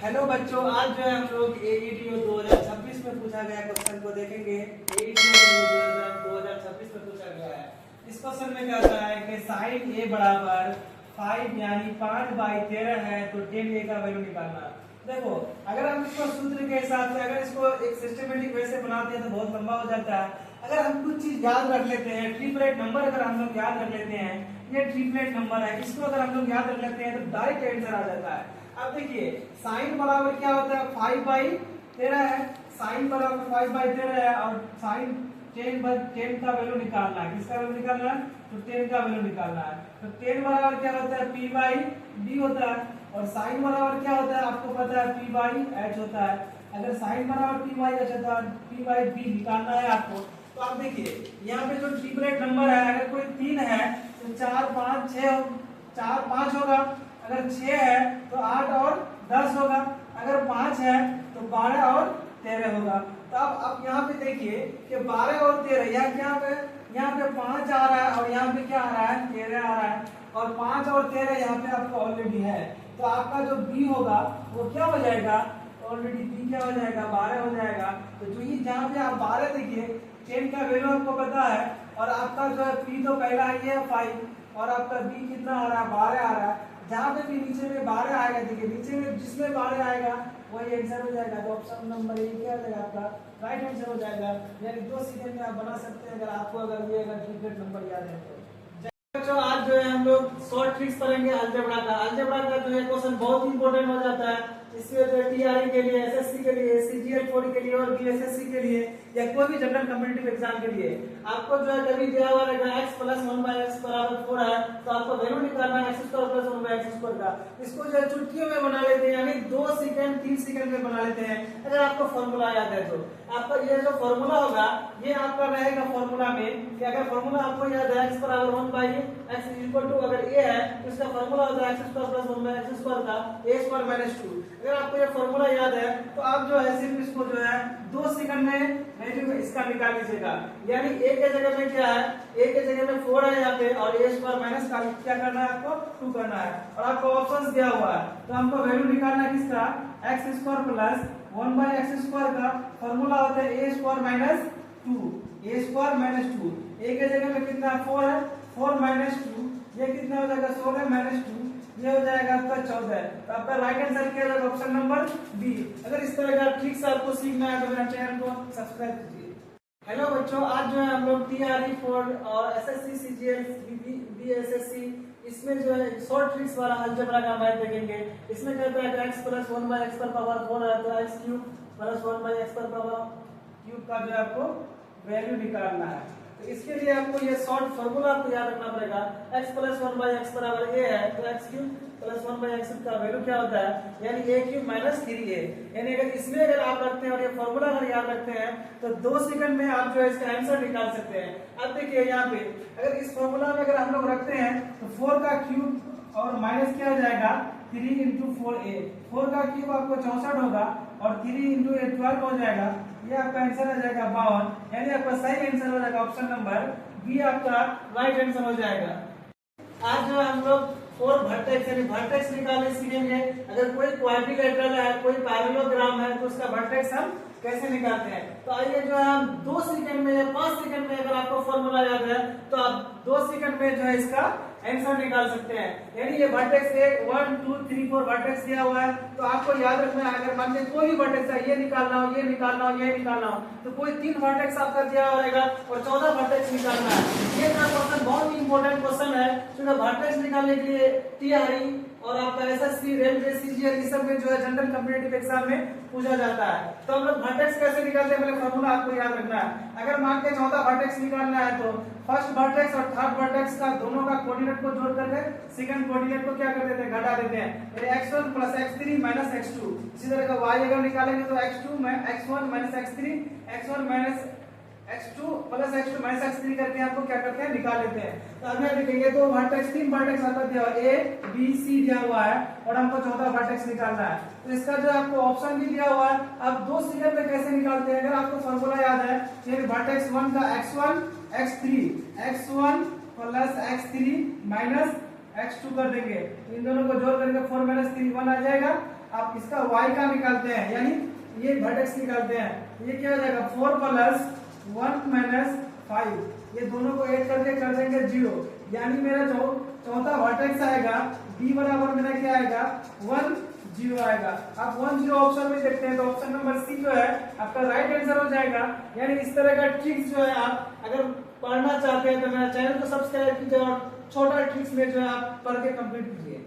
Hello बच्चों, आज जो है हम लोग एईडी 2026 में पूछा गया क्वेश्चन को देखेंगे। एईडी 2026 में पूछा गया है। इस क्वेश्चन में कहता है कि साइन ए बराबर 5 यानी 5/13 है तो 10a का वैल्यू निकालना। देखो, अगर हम इसको सूत्र के हिसाब से अगर इसको एक सिस्टमेटिक वे से बनाते हैं तो बहुत लंबा हो जाता है। अगर हम कुछ चीज याद रख लेते हैं, ट्रिपलेट नंबर अगर हम लोग याद रख लेते हैं, ये ट्रिपलेट नंबर है, इसको अगर हम लोग याद रख लेते हैं तो डायरेक्ट आंसर आ जाता है। अब देखिए, साइन बराबर क्या होता है, 5/13 है। साइन बराबर 5/13 है और साइन 10 का वैल्यू निकालना है। किसका वैल्यू निकालना है? तो 10 का वैल्यू निकालना है। तो 10 बराबर क्या होता है, p/d होता है। और साइन बराबर क्या होता है, आपको पता है p/h होता है। अगर साइन बराबर p/h होता है, p/b निकालना है आपको। तो आप देखिए, यहाँ पे जो ट्रिपलेट नंबर है, अगर कोई 3 है तो 4 5 6 4 5 होगा। अगर 6 है तो 8 और 10 होगा। अगर 5 है तो 12 और 13 होगा। तो अब यहाँ पे देखिए कि 12 और 13, यहाँ पे 5 आ रहा है और यहाँ पे क्या आ रहा है, 13 आ रहा है। और 5 और 13 यहाँ पे आपको ऑलरेडी है। तो आपका जो बी होगा वो क्या हो जाएगा, ऑलरेडी बी क्या हो जाएगा, 12 हो जाएगा। तो जो ही जहाँ पे आप 12 देखिए, 10 का वैल्यू आपको पता है और आपका जो है पी तो पहला ही है 5 और आपका बी कितना आ रहा है, 12 आ रहा है। जहाँ पे भी नीचे में 12 आएगा, देखिए नीचे में जिसमें 12 आएगा वही आंसर हो जाएगा। तो ऑप्शन नंबर ए क्या हो जाएगा, आपका राइट आंसर हो जाएगा। यानी 2 सेकंड में आप बना सकते हैं अगर आपको ये ट्रिपलेट नंबर याद है तो। बच्चों, आज जो है हम लोग शॉर्ट ट्रिक्स पढ़ेंगे अलजेब्रा का। अलजेब्रा का जो है क्वेश्चन बहुत इंपॉर्टेंट हो जाता है। इसमें जो टीआरई के लिए, एसएससी के लिए, सीजीएल 4 के लिए और बीएसएससी के लिए या कोई भी जनरल कॉम्पिटिटिव एग्जाम के लिए आपको जो है कभी दिया हुआ रहेगा x + 1/x = 4 है तो आपको वैल्यू निकालना है x² + 1/x² का। इसको जो है चुटकियों में बना लेते हैं, यानी 2 सेकंड 3 सेकंड में बना लेते हैं अगर आपको फॉर्मूला याद है तो। आपका ये जो फॉर्मूला होगा ये आपका रहेगा फॉर्मूला में कि अगर फॉर्मूला आपको याद है x = 1/x = अगर a है तो इसका फॉर्मूला होता है x² + 1/x² का a² - 2। अगर आपको ये फॉर्मूला याद है तो आप जो है सिर्फ इसको जो है 2 सेकंड में वैल्यू इसका निकाल लीजिएगा। यानी a के जगह में क्या है, a के जगह में 4 है यहाँ पे और a² माइनस का क्या करना है, आपको 2 करना है। और आपको ऑप्शंस दिया हुआ है तो हमको वैल्यू निकालना है किसका, x² + 1/x² का फॉर्मूला होता है a² - 2 a² - 2। a के जगह में कितना 4 है, 4 - 2 ये कितना हो जाएगा, 16 - 2 ये हो जाएगा आपका 14। तो आपका राइट आंसर क्या होगा, ऑप्शन नंबर बी। अगर इस तरह का ट्रिक से आपको सीखना है तो मेरा चैनल को सब्सक्राइब कीजिए। हेलो बच्चों, आज जो है हम लोग टीआरई 4 और एसएससी सीजीएल बीएसएससी इसमें जो है शॉर्ट ट्रिक्स वाला अलजेब्रा का मैथ देखेंगे। इसमें कहता है कि x + 1/x पर पावर 4 है तो x³ + 1/x पर पावर क्यूब का जो है आपको वैल्यू निकालना है। तो इसके लिए आपको ये शॉर्ट फार्मूला आपको याद रखना पड़ेगा। x + 1/x = a है तो x³ + 1/x का वैल्यू क्या होता है, यानी a³ - 3a। यानी अगर इसमें अगर आप रखते हैं और ये फार्मूला अगर याद रखते हैं तो 2 सेकंड में आप जो है इसका आंसर निकाल सकते हैं। अब देखिए यहाँ पे अगर इस फार्मूला में अगर हम लोग रखते हैं तो 4 का क्यूब और माइनस क्या हो जाएगा, 3 × 4a। 4 का क्यूब आपको 64 होगा और 3 × 12 हो जाएगा। ये आपका आंसर आ जाएगा 52। यानी आपका सही आंसर हो जाएगा ऑप्शन नंबर बी, आपका राइट आंसर हो जाएगा। आज जो हम लोग 4 वर्टेक्स यानी वर्टेक्स निकालने सीखेंगे। अगर कोई क्वाड्रिलेटरल है, कोई पैरेललोग्राम है तो उसका वर्टेक्स हम कैसे निकालते हैं। तो आइए जो है हम 2 सेकंड में या 5 सेकंड में अगर आपको फॉर्मूला याद है तो आप 2 सेकंड में जो है इसका आंसर निकाल सकते हैं। यानी ये वर्टेक्स 1 2 3 4 वर्टेक्स दिया हुआ है तो आपको याद रखना है। अगर मान लीजिए कोई भी वर्टेक्स है, ये निकालना हो, ये निकालना हो, ये निकालना हो, तो कोई 3 वर्टेक्स आपका दिया रहेगा और 14 वर्टेक्स निकालना है। ये क्वेश्चन बहुत ही इंपॉर्टेंट क्वेश्चन है क्योंकि वर्टेक्स निकालने के लिए टीआरई और आपका एसएससी, रेलवे, सीजीएल इस सब में जो है जनरल कॉम्पिटिटिव एग्जाम में पूछा जाता है। तो हम लोग वर्टेक्स कैसे निकालते हैं, पहले फार्मूला आपको याद रखना है। अगर मान के 14 वर्टेक्स निकालना है तो फर्स्ट वर्टेक्स और थर्ड वर्टेक्स का दोनों का कोऑर्डिनेट को जोड़ करके सेकंड कोऑर्डिनेट को क्या कर देते हैं, घटा देते हैं। x1 + x3 - x2। इसी तरह का y अगर निकालेंगे तो x1 - x3 x1 - x2 + x2 - x3 करके आपको क्या करते हैं, निकाल लेते हैं। तो अब यहाँ देखेंगे तो वर्टेक्स 3 वर्टेक्स आपका दिया हुआ है, a b c दिया हुआ है और हमको 14 वर्टेक्स निकालना है। तो इसका जो आपको ऑप्शन भी दिया हुआ है। अब 2 सेकंड में कैसे निकालते हैं, अगर आपको फार्मूला याद है ये वर्टेक्स 1 का x1 x3 x1 + x3 - x2 कर देंगे। इन दोनों को जोड़ करके 4 - 3 1 आ जाएगा। आप इसका y का निकालते हैं, यानी ये वर्टेक्स निकालते हैं, ये क्या हो जाएगा 4 प्लस 1 माइनस 5, ये दोनों को ऐड करके कर देंगे 0, यानी मेरा जो चौथा वर्टेक्स आएगा b बराबर मेरा क्या आएगा 1 0 आएगा। आप 1 0 ऑप्शन में देखते हैं तो ऑप्शन नंबर सी जो है आपका राइट आंसर हो जाएगा। यानी इस तरह का ट्रिक्स जो है आप अगर पढ़ना चाहते हैं तो मेरा चैनल को सब्सक्राइब कीजिए और छोटा ट्रिक्स में जो है आप पढ़ के कंप्लीट कीजिए।